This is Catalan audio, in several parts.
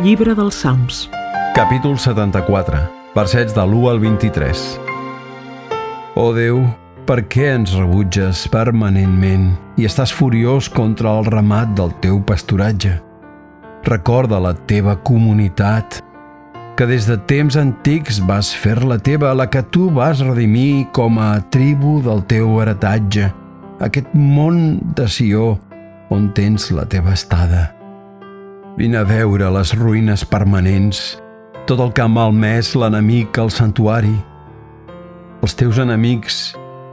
Llibre dels Salms. Capítol 74, versets de l'1 al 23. Oh Déu, per què ens rebutges permanentment i estàs furiós contra el ramat del teu pasturatge? Recorda la teva comunitat, que des de temps antics vas fer-la teva, la que tu vas redimir com a tribu del teu heretatge, aquest món de Sió on tens la teva estada. Vine a veure les ruïnes permanents, tot el que ha malmès l'enemic al santuari. Els teus enemics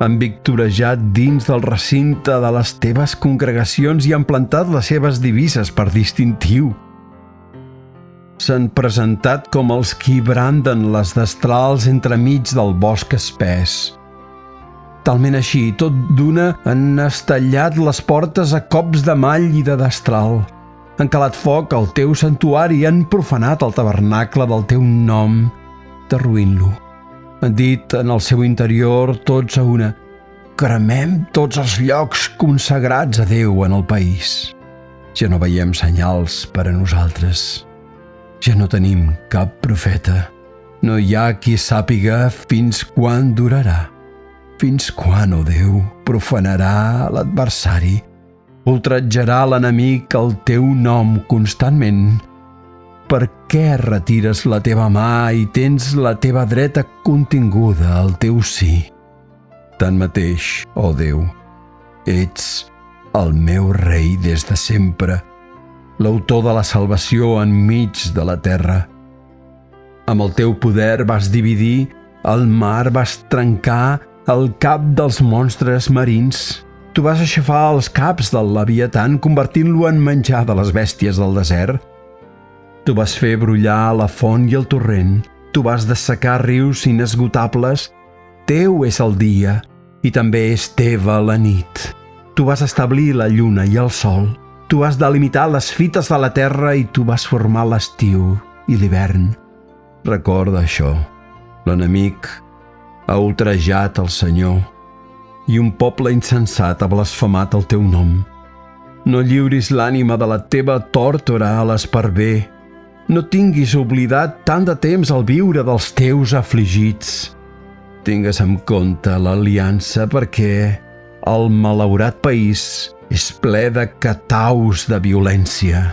han victorejat dins del recinte de les teves congregacions i han plantat les seves divises per distintiu. S'han presentat com els qui branden les destrals entremig del bosc espès. Talment així, tot d'una, han estellat les portes a cops de mall i de destral. Han calat foc al teu santuari i han profanat el tabernacle del teu nom, derruint-lo. Han dit en el seu interior tots a una: cremem tots els llocs consagrats a Déu en el país. Ja no veiem senyals per a nosaltres. Ja no tenim cap profeta. No hi ha qui sàpiga fins quan durarà. Fins quan, oh Déu, profanarà l'adversari? Ultratjarà l'enemic el teu nom constantment. Per què retires la teva mà i tens la teva dreta continguda al teu sí? Tanmateix, oh Déu, ets el meu rei des de sempre, l'autor de la salvació enmig de la terra. Amb el teu poder vas dividir el mar, vas trencar el cap dels monstres marins. Tu vas aixafar els caps del Leviatan, convertint-lo en menjar de les bèsties del desert. Tu vas fer brollar la font i el torrent. Tu vas dessecar rius inesgotables. Teu és el dia i també és teva la nit. Tu vas establir la lluna i el sol. Tu vas delimitar les fites de la terra i tu vas formar l'estiu i l'hivern. Recorda això. L'enemic ha ultrajat el Senyor i un poble insensat ha blasfemat el teu nom. No lliuris l'ànima de la teva tórtora a l'esparver. No tinguis oblidat tant de temps al viure dels teus afligits. Tingues en compte l'aliança perquè el malaurat país és ple de cataus de violència.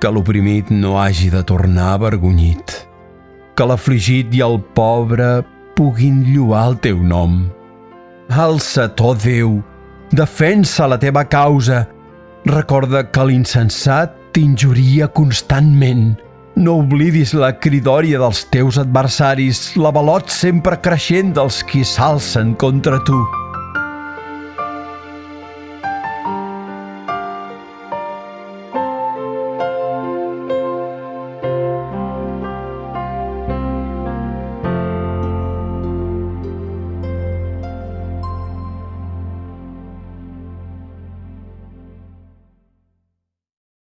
Que l'oprimit no hagi de tornar avergonyit. Que l'afligit i el pobre puguin lloar el teu nom. Alça't, oh Déu, defensa la teva causa. Recorda que l'insensat t'injuria constantment. No oblidis la cridòria dels teus adversaris, l'avalot sempre creixent dels qui s'alcen contra tu.